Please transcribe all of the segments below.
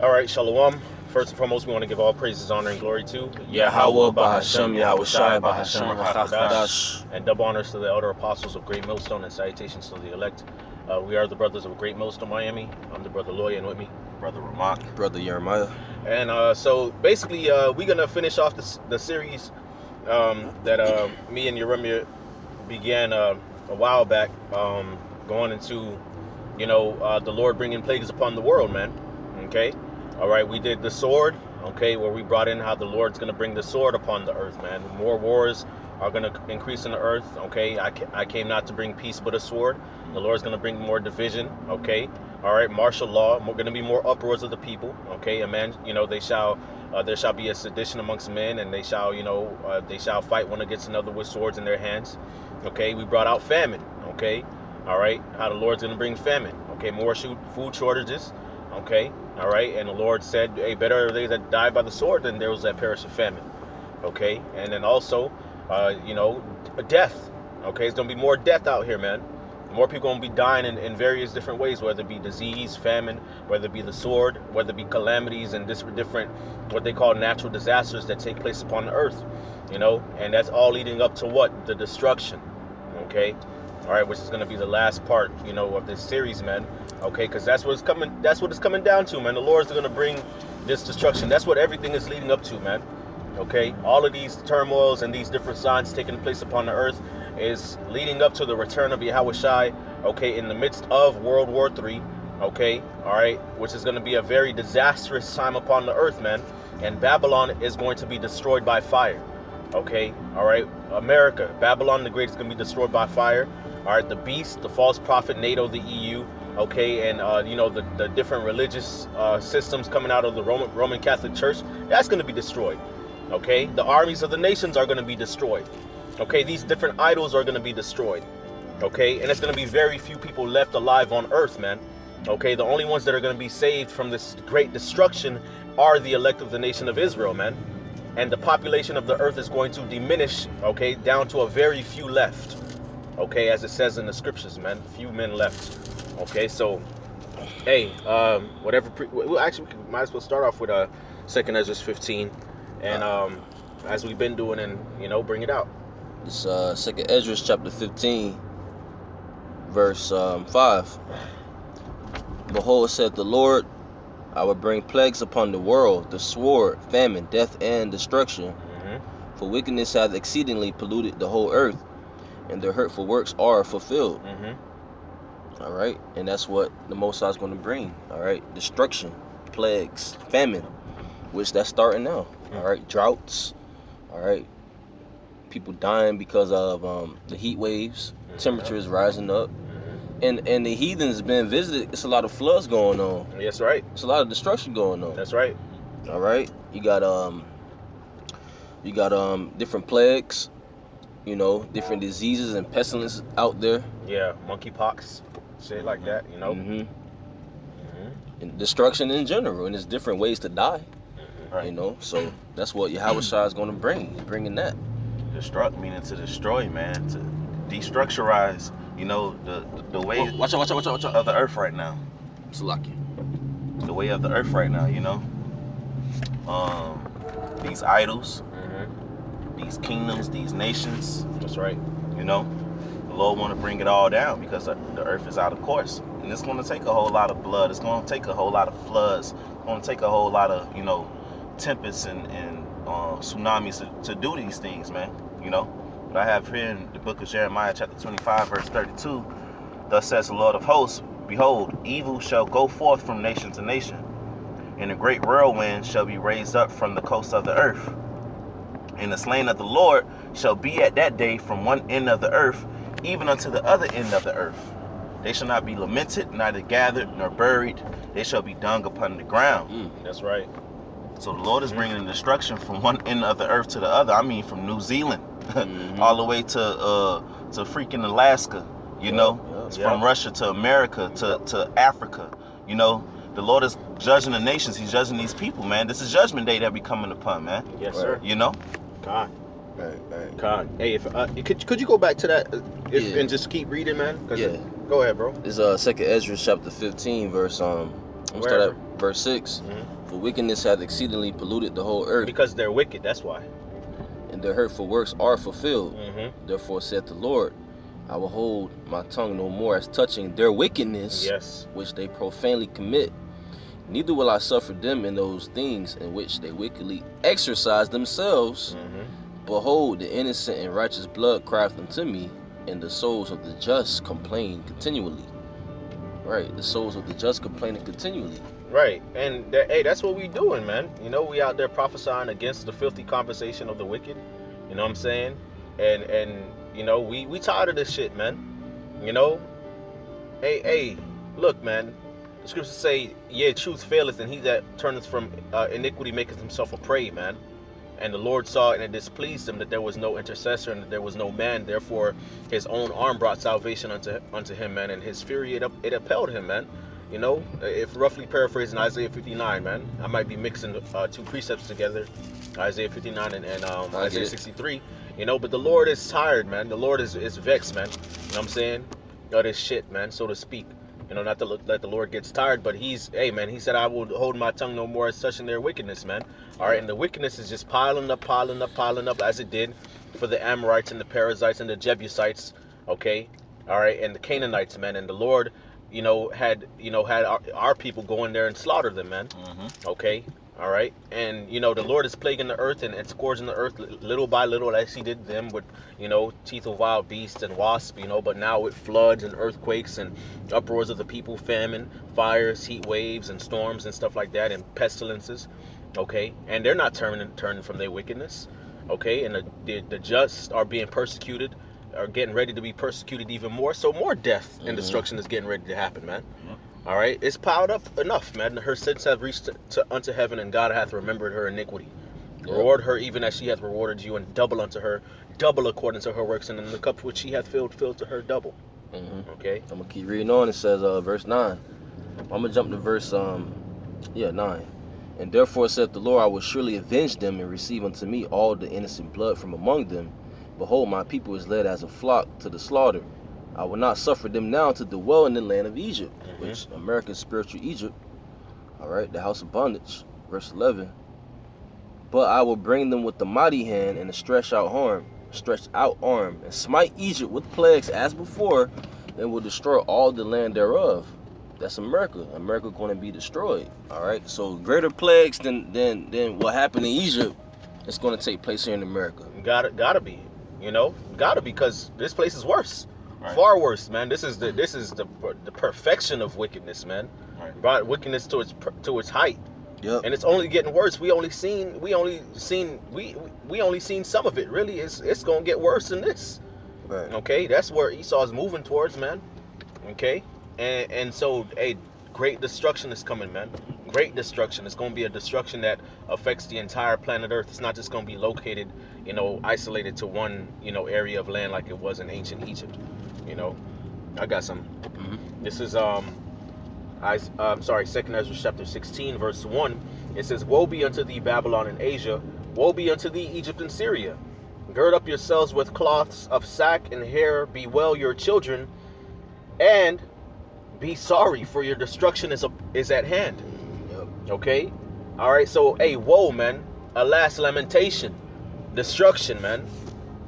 All right, Shalom. First and foremost, we want to give all praises, honor, and glory to Yahweh Bahashem, Yahweh Shai Bahashem Rakadash. and double honors to the elder apostles of Great Millstone and salutations to the elect. We are the brothers of Great Millstone, Miami. I'm the brother Loy, and with me, Brother Ramak. Brother Jeremiah. And so basically, we're gonna finish off the series that me and Jeremiah began a while back, going into, the Lord bringing plagues upon the world, man. Okay. All right, we did the sword, okay, where we brought in how the Lord's going to bring the sword upon the earth, man. More wars are going to increase in the earth, okay. I came not to bring peace but a sword. The Lord's going to bring more division, okay. All right, martial law, we're going to be more uproars of the people, okay. A man, there shall be a sedition amongst men, and they shall fight one against another with swords in their hands, okay. We brought out famine, okay. All right, how the Lord's going to bring famine, okay. More food shortages, okay. All right, and the Lord said, hey, better are they that die by the sword than those that perish of famine, okay. And then also, death, okay. It's going to be more death out here, man. More people going to be dying in various different ways, whether it be disease, famine, whether it be the sword, whether it be calamities and different, what they call natural disasters that take place upon the earth, and that's all leading up to what? The destruction, okay. All right, which is going to be the last part, of this series, man. Okay, because that's what it's coming down to, man. The Lord's going to bring this destruction. That's what everything is leading up to, man. Okay, all of these turmoils and these different signs taking place upon the earth is leading up to the return of Yahweh Shai, okay, in the midst of World War III, okay, all right, which is going to be a very disastrous time upon the earth, man. And Babylon is going to be destroyed by fire, okay, all right. America, Babylon the Great is going to be destroyed by fire. All right, the beast, the false prophet, NATO, the EU, okay, and the different religious systems coming out of the Roman Catholic Church, that's going to be destroyed. Okay, the armies of the nations are going to be destroyed. Okay, these different idols are going to be destroyed. Okay, and it's going to be very few people left alive on earth, man. Okay, the only ones that are going to be saved from this great destruction are the elect of the nation of Israel, man. And the population of the earth is going to diminish, okay, down to a very few left. Okay, as it says in the scriptures, man, few men left. Okay, so, hey, we might as well start off with 2nd Ezra 15, and as we've been doing, and bring it out. It's 2nd Ezra chapter 15, verse 5. Behold, saith the Lord, I will bring plagues upon the world, the sword, famine, death, and destruction. Mm-hmm. For wickedness hath exceedingly polluted the whole earth, and their hurtful works are fulfilled. Mm-hmm. All right, and that's what the Most High is going to bring. All right, destruction, plagues, famine, which that's starting now. Mm-hmm. All right, droughts. All right, people dying because of the heat waves. Mm-hmm. Temperature is rising up, and the heathens been visited. It's a lot of floods going on. That's right. It's a lot of destruction going on. That's right. All right, you got different plagues. Different diseases and pestilences out there. Yeah, monkeypox, shit like that, Mm-hmm. Mm-hmm. And destruction in general, and there's different ways to die. Mm-hmm. Right. So that's what Yahweh Shai is going to bring. He's bringing that. Destruct meaning to destroy, man, to destructurize. The way. Watch out. Of the earth right now. Salaki. The way of the earth right now, these idols. These kingdoms, these nations. That's right. The Lord want to bring it all down because the earth is out of course. And it's going to take a whole lot of blood. It's going to take a whole lot of floods. It's going to take a whole lot of, tempests and tsunamis to do these things, man. But I have here in the book of Jeremiah, chapter 25, verse 32, thus says the Lord of hosts, behold, evil shall go forth from nation to nation, and a great whirlwind shall be raised up from the coast of the earth. And the slain of the Lord shall be at that day from one end of the earth, even unto the other end of the earth. They shall not be lamented, neither gathered nor buried. They shall be dung upon the ground. That's right. So the Lord is bringing destruction from one end of the earth to the other. I mean, from New Zealand all the way to freaking Alaska. From Russia to America to Africa. The Lord is judging the nations. He's judging these people, man. This is Judgment Day that we coming upon, man. Yes, sir. God. Right. God. Hey, if could you go back to that and just keep reading, man? Yeah. Go ahead, bro. It's 2nd Ezra chapter 15, verse I'm gonna start at verse 6. For wickedness hath exceedingly polluted the whole earth, Because they're wicked, that's why. and their hurtful works are fulfilled. Therefore saith the Lord, I will hold my tongue no more as touching their wickedness, Yes. which they profanely commit. Neither will I suffer them in those things in which they wickedly exercise themselves. Behold, the innocent and righteous blood crieth unto me, and the souls of the just complain continually. Right, the souls of the just complaining continually. Right, and hey, that's what we doing, man. You know, we out there prophesying against the filthy conversation of the wicked. You know what I'm saying? And you know, we tired of this shit, man. You know, hey, look, man. The scriptures say, "Yeah, truth faileth, and he that turneth from iniquity maketh himself a prey," man. And the Lord saw it, and it displeased him that there was no intercessor and that there was no man. Therefore, his own arm brought salvation unto him, man. And his fury, it upheld him, man. You know, if roughly paraphrasing Isaiah 59, man. I might be mixing two precepts together, Isaiah 59 and Isaiah 63. You know, but the Lord is tired, man. The Lord is vexed, man. You know what I'm saying? Of this shit, man, so to speak. You know, not to look like the Lord gets tired, but hey, man, he said, I will hold my tongue no more as touching their wickedness, man. All right, and the wickedness is just piling up as it did for the Amorites and the Perizzites and the Jebusites, okay? All right, and the Canaanites, man. And the Lord, you know, had our people go in there and slaughter them, man. Okay? All right, and you know the Lord is plaguing the earth and scourging the earth little by little, as He did them with, you know, teeth of wild beasts and wasps, you know. But now with floods and earthquakes and uproars of the people, famine, fires, heat waves and storms and stuff like that, and pestilences. Okay, and they're not turning from their wickedness. Okay, and the just are being persecuted, are getting ready to be persecuted even more. So more death and destruction is getting ready to happen, man. All right, it's piled up enough, man. Her sins have reached unto heaven, and God hath remembered her iniquity. Reward her even as she hath rewarded you, and double unto her, double according to her works, and in the cup which she hath filled to her double. Okay, I'm gonna keep reading on. It says, verse 9. I'm gonna jump to verse 9. And therefore saith the Lord, I will surely avenge them and receive unto me all the innocent blood from among them. Behold, my people is led as a flock to the slaughter. I will not suffer them now to dwell in the land of Egypt, which America's spiritual Egypt. All right, the house of bondage. Verse 11. But I will bring them with the mighty hand and a stretched out arm, and smite Egypt with plagues as before, and will destroy all the land thereof. That's America. America going to be destroyed. All right, so greater plagues than what happened in Egypt is going to take place here in America. Gotta be, you know, because this place is worse. Right. Far worse, man. This is the perfection of wickedness, man. Right. Brought wickedness to its height. Yep. And it's only getting worse. We only seen some of it. Really, it's gonna get worse than this. Right. Okay, that's where Esau's moving towards, man. Okay, and so great destruction is coming, man. Great destruction. It's gonna be a destruction that affects the entire planet Earth. It's not just gonna be located, you know, isolated to one, you know, area of land like it was in ancient Egypt. You know, I got some. This is 2 Ezra chapter 16 verse 1. It says, woe be unto thee, Babylon and Asia, woe be unto thee, Egypt and Syria. Gird up yourselves with cloths of sack and hair, bewail your children, and be sorry, for your destruction is at hand. Okay, all right. So woe, man. Alas, lamentation, destruction, man.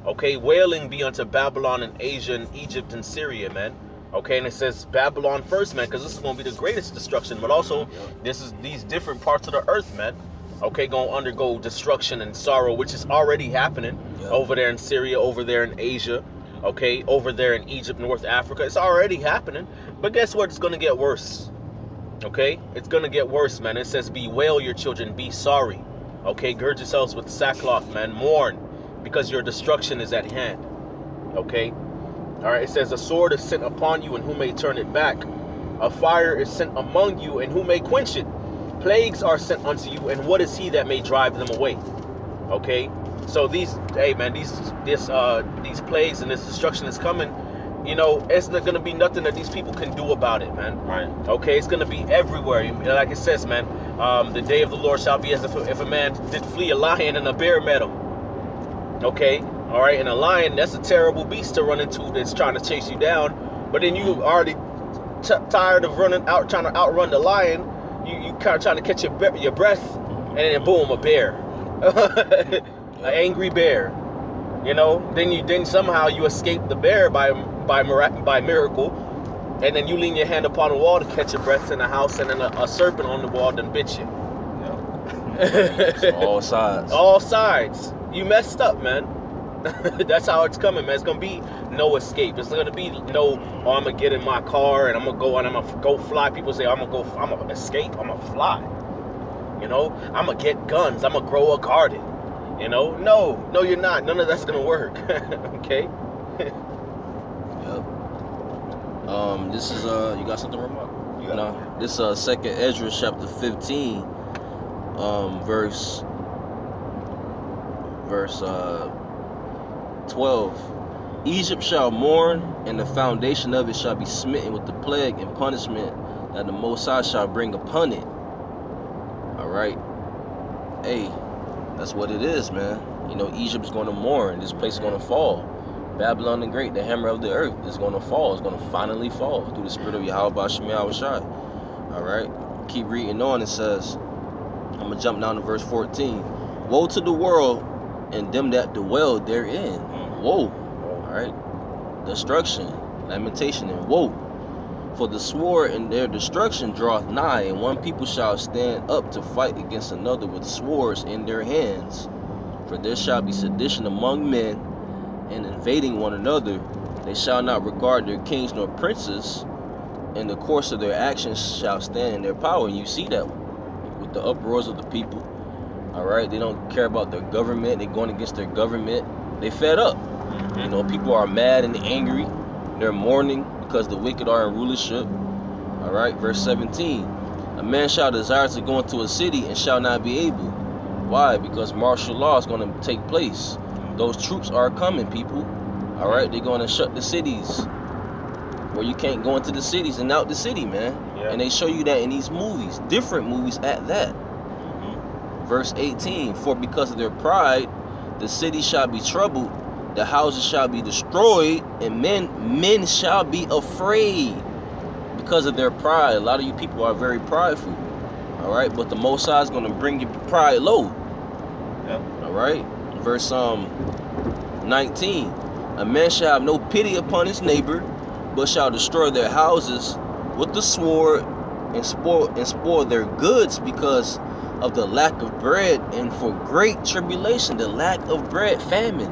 Okay, wailing be unto Babylon and Asia and Egypt and Syria, man. Okay, and it says Babylon first, man, because this is going to be the greatest destruction. But also, this is these different parts of the earth, man. Okay, going to undergo destruction and sorrow, which is already happening over there in Syria, over there in Asia. Okay, over there in Egypt, North Africa. It's already happening. But guess what? It's going to get worse. Okay, it's going to get worse, man. It says bewail your children, be sorry. Okay, gird yourselves with sackcloth, man. Mourn, because your destruction is at hand. Okay, all right. It says a sword is sent upon you, and who may turn it back? A fire is sent among you, and who may quench it? Plagues are sent unto you, and what is he that may drive them away? Okay, so these plagues and this destruction is coming. You know, it's not going to be nothing that these people can do about it, man. Right. Okay, it's going to be everywhere. Like it says, man, the day of the Lord shall be as if a man did flee a lion and a bear met him. Okay, all right, and a lion, that's a terrible beast to run into that's trying to chase you down. But then you already tired of trying to outrun the lion. you kind of trying to catch your breath, and then boom, a bear, an angry bear. You know, then somehow you escape the bear by miracle, and then you lean your hand upon the wall to catch your breath in the house, and then a serpent on the wall then bit you. So all sides. All sides. You messed up, man. That's how it's coming, man. It's gonna be no escape. It's gonna be no, oh, I'm gonna get in my car and I'm gonna go fly. People say I'm gonna escape, I'm gonna fly. You know, I'm gonna get guns, I'm gonna grow a garden. You know, no, you're not. None of that's gonna work. Okay. Yep. This is you got something, Ramon? No. This 2nd Ezra chapter 15, verse 12. Egypt shall mourn, and the foundation of it shall be smitten with the plague and punishment that the Most High shall bring upon it. All right. Hey, that's what it is, man. You know, Egypt's going to mourn. This place is going to fall. Babylon the Great, the hammer of the earth, is going to fall. It's going to finally fall through the spirit of Yahweh Ba'ashem Yahweh Shai. All right. Keep reading on. It says, I'm going to jump down to verse 14. Woe to the world and them that dwell therein. Woe. All right. Destruction, lamentation, and woe. For the sword and their destruction draweth nigh, and one people shall stand up to fight against another with swords in their hands. For there shall be sedition among men, and invading one another. They shall not regard their kings nor princes, and the course of their actions shall stand in their power. And you see that with the uproars of the people. All right, they don't care about their government. They're going against their government. They fed up. You know, people are mad and angry. They're mourning because the wicked are in rulership. All right, verse 17. A man shall desire to go into a city and shall not be able. Why? Because martial law is going to take place. Those troops are coming, people. All right, they're going to shut the cities where you can't go into the cities and out the city, man. And they show you that in these movies, different movies at that. Verse 18. For because of their pride, the city shall be troubled, the houses shall be destroyed, and men shall be afraid because of their pride. A lot of you people are very prideful. All right, but the Most High is going to bring your pride low. All right. Verse 19. A man shall have no pity upon his neighbor, but shall destroy their houses with the sword and spoil their goods because of the lack of bread, and for great tribulation, the lack of bread, famine.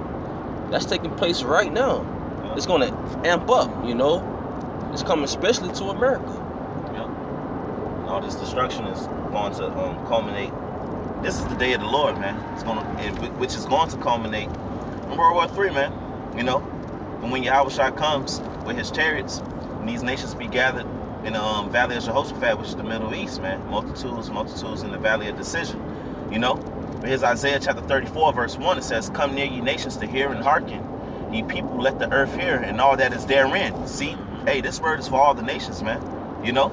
That's taking place right now. It's going to amp up, you know. It's coming especially to America. All this destruction is going to culminate. This is the day of the Lord, man. Which is going to culminate in World War III, man. You know, and when Yahweh Shai comes with his chariots, and these nations be gathered in the Valley of Jehoshaphat, which is the Middle East, man. Multitudes in the Valley of Decision. You know, here's Isaiah chapter 34, verse 1. It says, "Come near, ye nations, to hear and hearken. Ye people, let the earth hear, and all that is therein." See, hey, this word is for all the nations, man. You know,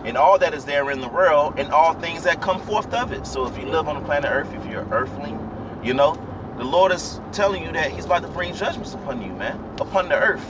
and all that is there in the world, and all things that come forth of it. So if you live on the planet Earth, if you're an earthling, you know, the Lord is telling you that he's about to bring judgments upon you, man, upon the earth.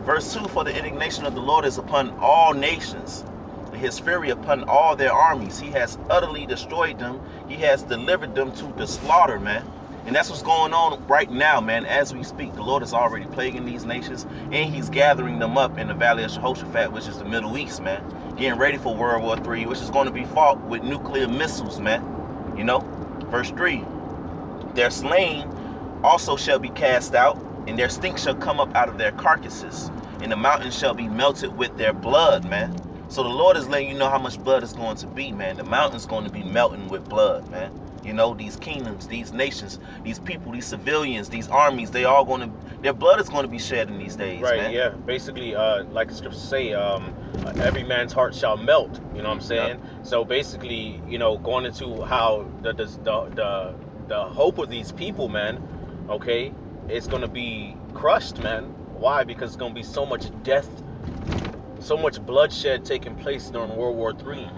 Verse 2, for the indignation of the Lord is upon all nations, and his fury upon all their armies. He has utterly destroyed them. He has delivered them to the slaughter, man. And that's what's going on right now, man. As we speak, the Lord is already plaguing these nations, and he's gathering them up in the Valley of Jehoshaphat, which is the Middle East, man. Getting ready for World War III, which is going to be fought with nuclear missiles, man. You know, verse 3. Their slain also shall be cast out, and their stink shall come up out of their carcasses, and the mountains shall be melted with their blood, man. So the Lord is letting you know how much blood is going to be, man. The mountain's going to be melting with blood, man. You know, these kingdoms, these nations, these people, these civilians, these armies, they all going to, their blood is going to be shed in these days, right, man. Yeah. Basically, like the scriptures say, every man's heart shall melt. You know what I'm saying? So basically, you know, going into how the hope of these people, man, okay, it's going to be crushed, man. Why? Because it's going to be so much death, so much bloodshed taking place during World War III.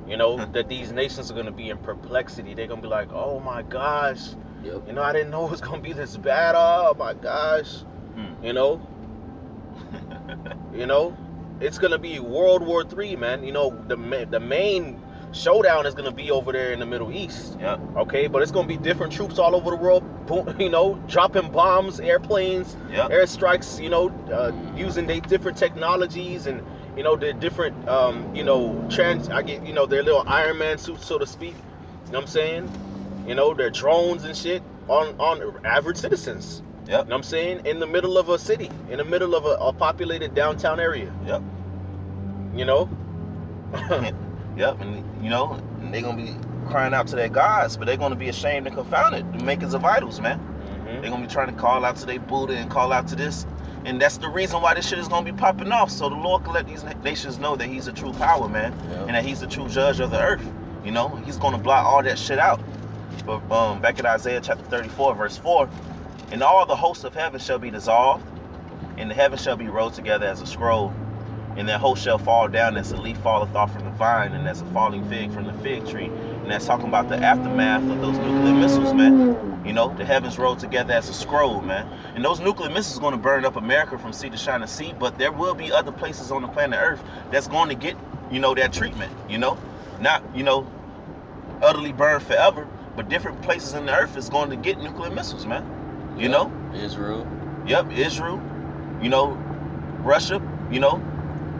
You know, that these nations are going to be in perplexity. They're going to be like, oh my gosh, you know, I didn't know it was going to be this bad. Oh my gosh, you know, it's gonna be World War III, man. You know, the main showdown is gonna be over there in the Middle East. Yep. Okay, but it's gonna be different troops all over the world. You know, dropping bombs, airplanes, Yep. airstrikes. You know, using their different technologies and you know their different you know you know their little Iron Man suits, so to speak. You know what I'm saying? You know, their drones and shit on average citizens. Yep. You know what I'm saying? In the middle of a city, in the middle of a populated downtown area. Yep. You know? Yep. And you know, they're gonna be crying out to their gods, but they're gonna be ashamed and confounded, the makers of idols, man. Mm-hmm. They're gonna be trying to call out to their Buddha and call out to this. And that's the reason why this shit is gonna be popping off. So the Lord can let these nations know that he's a true power, man. Yep. And that he's the true judge of the earth. You know, he's gonna blot all that shit out. But back in Isaiah chapter 34, verse 4, and all the hosts of heaven shall be dissolved, and the heavens shall be rolled together as a scroll, and their host shall fall down as a leaf falleth off from the vine, and as a falling fig from the fig tree. And that's talking about the aftermath of those nuclear missiles, man. You know, the heavens rolled together as a scroll, man. And those nuclear missiles are going to burn up America from sea to shining sea, but there will be other places on the planet Earth that's going to get, you know, that treatment, you know. Not, you know, utterly burned forever, but different places in the earth is going to get nuclear missiles, man. You know? Israel. Yep, Israel. You know, Russia. You know,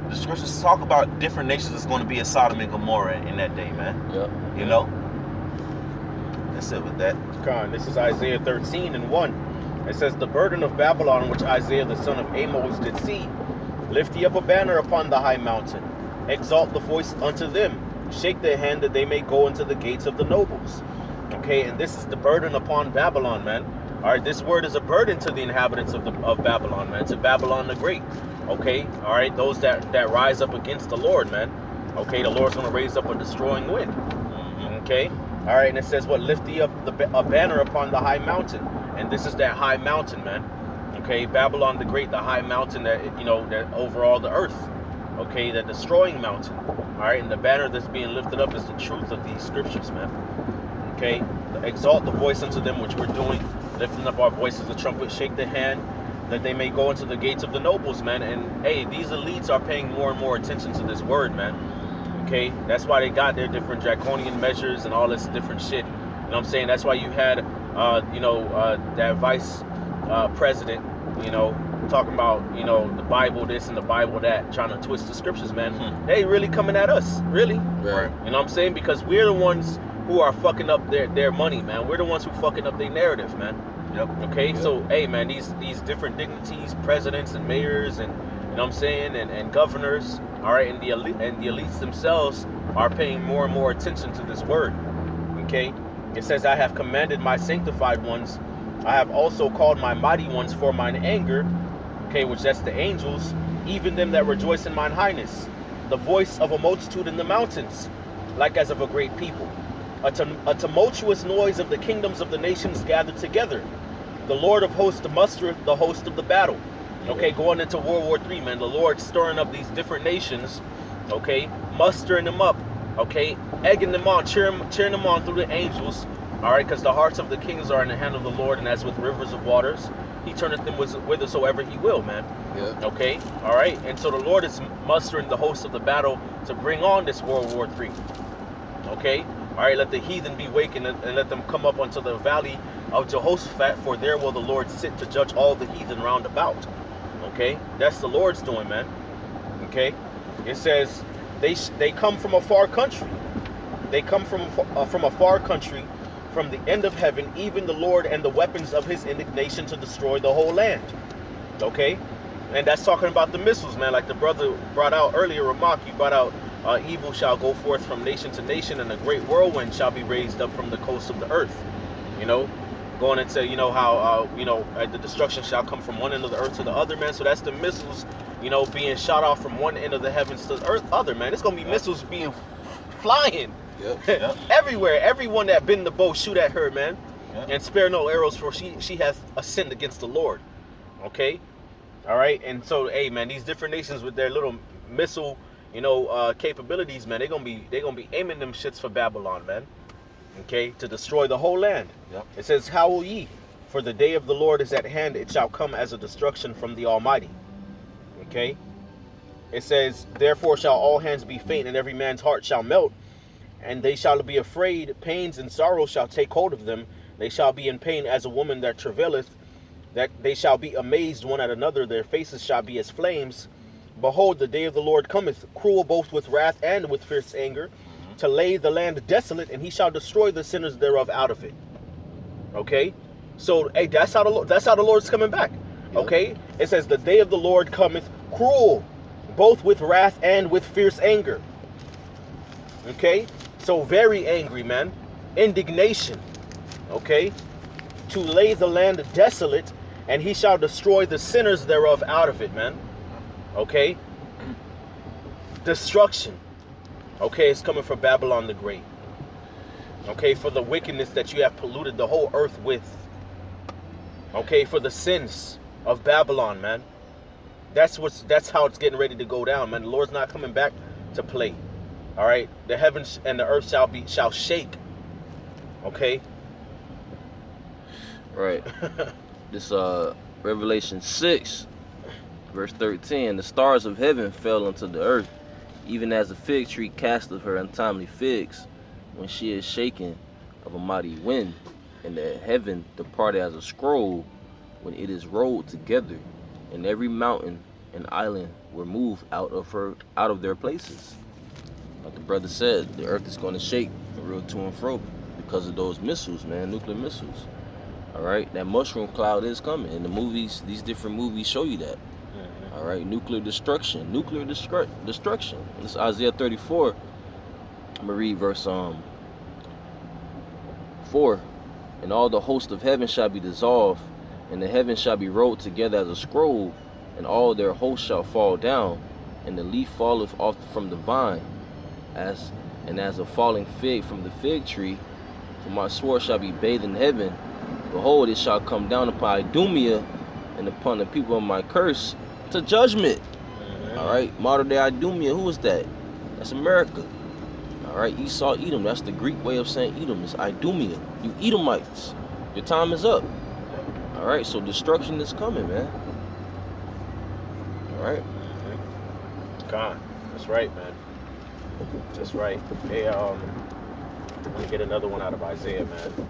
the scriptures talk about different nations that's going to be a Sodom and Gomorrah in that day, man. Yep. You know? That's it with that. Con, this is Isaiah 13:1. It says, the burden of Babylon, which Isaiah the son of Amos did see, lift ye up a banner upon the high mountain, exalt the voice unto them, shake their hand that they may go into the gates of the nobles. Okay, and this is the burden upon Babylon, man. All right, this word is a burden to the inhabitants of Babylon, man, to Babylon the Great. Okay, all right, those that rise up against the Lord, man. Okay, the Lord's going to raise up a destroying wind. Okay, all right, and it says, what, lift thee up a banner upon the high mountain. And this is that high mountain, man. Okay, Babylon the Great, the high mountain that, you know, that over all the earth. Okay, the destroying mountain. All right, and the banner that's being lifted up is the truth of these scriptures, man. Okay, exalt the voice unto them, which we're doing, lifting up our voices, the trumpet, shake the hand, that they may go into the gates of the nobles, man. And hey, these elites are paying more and more attention to this word, man. Okay, that's why they got their different draconian measures and all this different shit. You know what I'm saying? That's why you had, you know, that vice president, you know, talking about, you know, the Bible this and the Bible that, trying to twist the scriptures, man. They really coming at us, really. Right. You know what I'm saying? Because we're the ones who are fucking up their money, man. We're the ones who fucking up their narrative, man. Yep. Okay, Yep. so hey, man, these different dignities, presidents and mayors, and you know what I'm saying, and governors, all right, and the elites themselves are paying more and more attention to this word. Okay, it says, I have commanded my sanctified ones, I have also called my mighty ones for mine anger. Okay, which that's the angels, even them that rejoice in mine highness, the voice of a multitude in the mountains, like as of a great people. A tumultuous noise of the kingdoms of the nations gathered together. The Lord of hosts mustereth the host of the battle. Okay, going into World War III, man. The Lord stirring up these different nations, okay, mustering them up, okay, egging them on, cheering them on through the angels, all right, because the hearts of the kings are in the hand of the Lord, and as with rivers of waters, he turneth them whithersoever he will, man. Yeah. Okay, all right, and so the Lord is mustering the host of the battle to bring on this World War III. Okay, all right, let the heathen be wakened and let them come up unto the valley of Jehoshaphat, for there will the Lord sit to judge all the heathen round about. Okay, that's the Lord's doing, man. Okay, it says they come from a far country. They come from a far country, from the end of heaven, even the Lord and the weapons of his indignation to destroy the whole land. Okay, and that's talking about the missiles, man. Like the brother brought out earlier, Ramak, you brought out, evil shall go forth from nation to nation, and a great whirlwind shall be raised up from the coast of the earth. You know, going into, you know, how, you know, the destruction shall come from one end of the earth to the other, man. So that's the missiles, you know, being shot off from one end of the heavens to the earth, other, man. It's going to be missiles being flying. Yep. Everywhere. Everyone that been in the boat, shoot at her, man. Yep. And spare no arrows, for she has sinned against the Lord. Okay? All right? And so, hey, man, these different nations with their little missile, you know, capabilities, man, they're gonna be aiming them shits for Babylon, man. Okay, to destroy the whole land. Yep. It says, howl ye, for the day of the Lord is at hand, it shall come as a destruction from the Almighty. Okay, It says, therefore shall all hands be faint, and every man's heart shall melt, and they shall be afraid. Pains and sorrows shall take hold of them. They shall be in pain as a woman that travaileth. That they shall be amazed one at another. Their faces shall be as flames. Behold, the day of the Lord cometh, cruel both with wrath and with fierce anger, to lay the land desolate, and he shall destroy the sinners thereof out of it. Okay, so hey, that's how the Lord's coming back. Okay, it says the day of the Lord cometh, cruel, both with wrath and with fierce anger. Okay, so very angry, man. Indignation. Okay, to lay the land desolate, and he shall destroy the sinners thereof out of it, man. Okay, destruction. Okay, it's coming from Babylon the Great. Okay, for the wickedness that you have polluted the whole earth with. Okay, for the sins of Babylon, man. That's how it's getting ready to go down, man. The Lord's not coming back to play. All right, the heavens and the earth shall shake. Okay. Right. This Revelation 6, verse 13. The stars of heaven fell unto the earth, even as a fig tree casteth her untimely figs, when she is shaken of a mighty wind, and the heaven departed as a scroll when it is rolled together, and every mountain and island were moved out of their places. Like the brother said, the earth is going to shake real to and fro because of those missiles, man, nuclear missiles. All right, that mushroom cloud is coming. In the movies, these different movies show you that. All right, nuclear destruction. Destruction. This is Isaiah 34. I'm gonna read verse 4. And all the host of heaven shall be dissolved, and the heavens shall be rolled together as a scroll, and all their hosts shall fall down, and the leaf falleth off from the vine, as a falling fig from the fig tree. For my sword shall be bathed in heaven. Behold, it shall come down upon Idumea and upon the people of my curse to judgment. All right, modern day Idumea, who is that? That's America. All right, Esau, Edom. That's the Greek way of saying Edom. It's Idumea. You Edomites, your time is up. All right, so destruction is coming, man. All right. God, that's right, man. That's right. Hey, I'm gonna get another one out of Isaiah, man.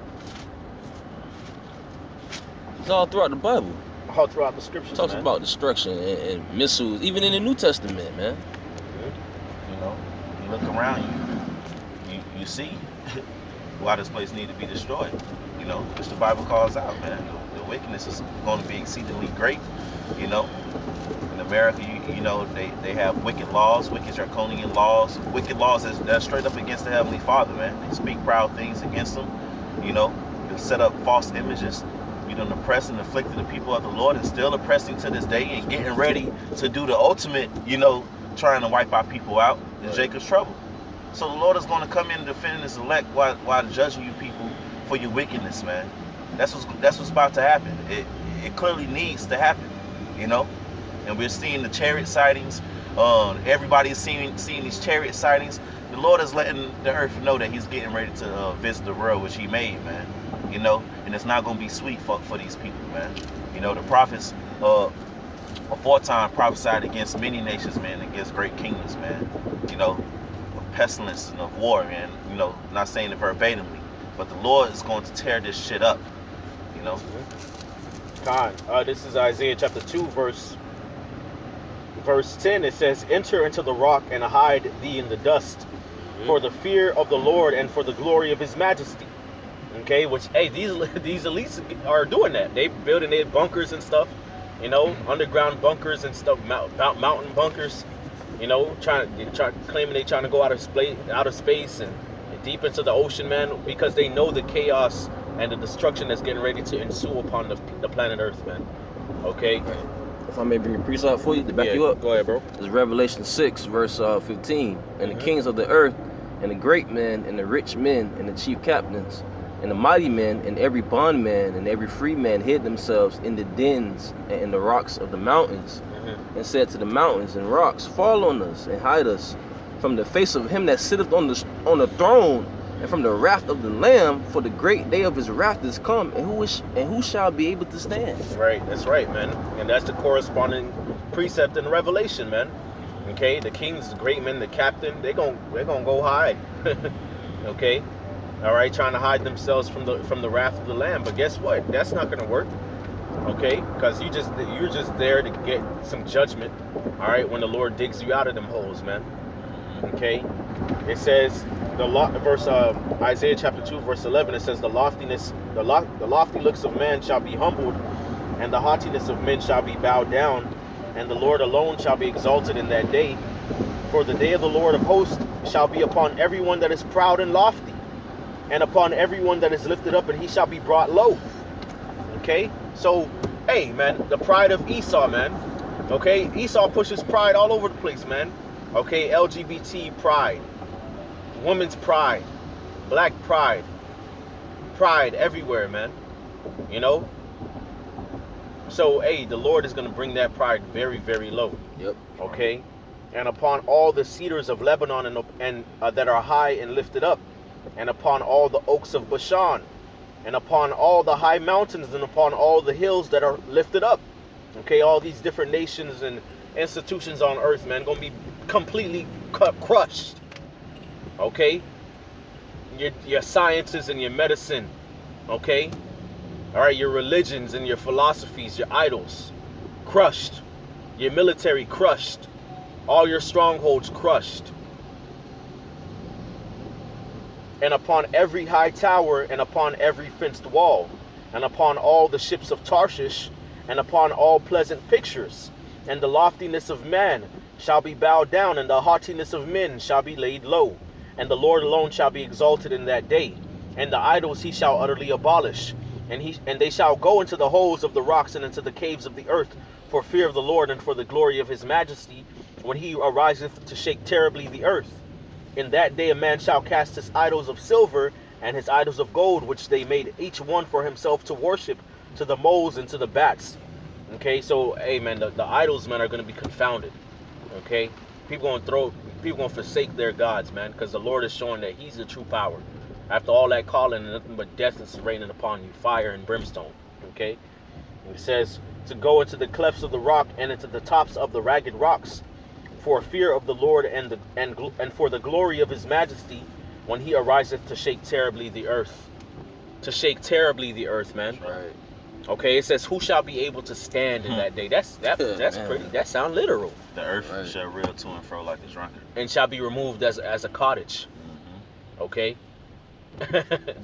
It's all throughout the Bible. All throughout the scriptures, Talks man. about destruction and missiles, even in the New Testament, man. You know, you look around, you see why this place needs to be destroyed. You know, which the Bible calls out, man. The wickedness is going to be exceedingly great. You know, in America, you know, they have wicked laws, wicked draconian laws, wicked laws that's straight up against the Heavenly Father, man. They speak proud things against them. You know, they set up false images. You know, oppressed and afflicted the people of the Lord, and still oppressing to this day, and getting ready to do the ultimate, you know, trying to wipe our people out in Jacob's trouble. So the Lord is going to come in and defend his elect while judging you people for your wickedness, man. That's what's about to happen. It clearly needs to happen, you know. And we're seeing the chariot sightings. Everybody is seeing these chariot sightings. The Lord is letting the earth know that he's getting ready to visit the world which he made, man. You know, and it's not going to be sweet for these people, man. You know, the prophets aforetime prophesied against many nations, man, against great kingdoms, man. You know, of pestilence and of war, man. You know, not saying it verbatimly, but the Lord is going to tear this shit up, you know. God, this is Isaiah chapter 2, verse 10. It says, enter into the rock and hide thee in the dust, for the fear of the Lord and for the glory of his majesty. Okay, which, hey, these elites are doing that. They building their bunkers and stuff, you know, underground bunkers and stuff, mountain bunkers, you know, claiming they trying to go out of space and deep into the ocean, man, because they know the chaos and the destruction that's getting ready to ensue upon the planet Earth, man. Okay. If I may bring a precept for you to back you up. Go ahead, bro. It's Revelation 6, verse 15. And the kings of the earth, and the great men, and the rich men, and the chief captains, and the mighty men, and every bondman, and every free man hid themselves in the dens and in the rocks of the mountains, and said to the mountains and rocks, fall on us and hide us from the face of him that sitteth on the throne, and from the wrath of the Lamb, for the great day of his wrath is come, and who shall be able to stand? Right, that's right, man. And that's the corresponding precept in Revelation, man. Okay, the kings, the great men, the captain, they're gonna go hide. Okay, all right, trying to hide themselves from the wrath of the Lamb. But guess what? That's not gonna work. Okay, because you're just there to get some judgment. All right, when the Lord digs you out of them holes, man. Okay, it says Isaiah chapter 2 verse 11. It says the lofty looks of man shall be humbled, and the haughtiness of men shall be bowed down, and the Lord alone shall be exalted in that day. For the day of the Lord of hosts shall be upon everyone that is proud and lofty, and upon everyone that is lifted up, and he shall be brought low. Okay, so hey man, the pride of Esau, man. Okay, Esau pushes pride all over the place, man. Okay, LGBT pride, women's pride, black pride, pride everywhere, man. You know. So hey, the Lord is gonna bring that pride very, very low. Yep. Okay, and upon all the cedars of Lebanon and that are high and lifted up, and upon all the oaks of Bashan, and upon all the high mountains, and upon all the hills that are lifted up. Okay, all these different nations and institutions on earth, man, gonna be completely crushed. Okay, your sciences and your medicine. Okay, all right, your religions and your philosophies, your idols, crushed. Your military crushed. All your strongholds crushed. And upon every high tower, and upon every fenced wall, and upon all the ships of Tarshish, and upon all pleasant pictures, and the loftiness of man shall be bowed down, and the haughtiness of men shall be laid low. And the Lord alone shall be exalted in that day, and the idols he shall utterly abolish. And they shall go into the holes of the rocks and into the caves of the earth, for fear of the Lord and for the glory of his majesty, when he ariseth to shake terribly the earth. In that day a man shall cast his idols of silver and his idols of gold, which they made each one for himself to worship, to the moles and to the bats. Okay, so hey man, the idols, man, are going to be confounded. Okay, people gonna forsake their gods, man, because the Lord is showing that he's the true power. After all that calling, nothing but death is raining upon you, fire and brimstone. Okay, and it says to go into the clefts of the rock and into the tops of the ragged rocks, for fear of the Lord and for the glory of his majesty, when he ariseth to shake terribly the earth. To shake terribly the earth, man. Right. Okay, it says who shall be able to stand in that day. That's pretty. That sound literal. The earth shall reel to and fro like a drunkard, and shall be removed as a cottage. Mm-hmm. Okay.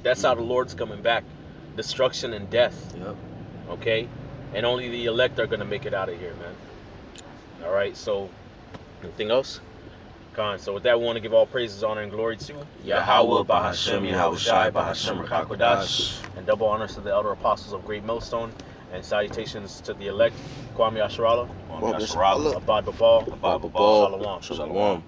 That's how the Lord's coming back. Destruction and death. Yep. Okay, and only the elect are gonna make it out of here, man. All right. So, anything else? So with that, we want to give all praises, honor, and glory to Yahweh, Bahashem, Yahweh Shai, Bahashem, Rakakodash, and double honors to the elder apostles of Great Millstone, and salutations to the elect. Kwame Asharala, Kwame Asharala, Abad Babal, Abad Babal, Shalom. Shalom.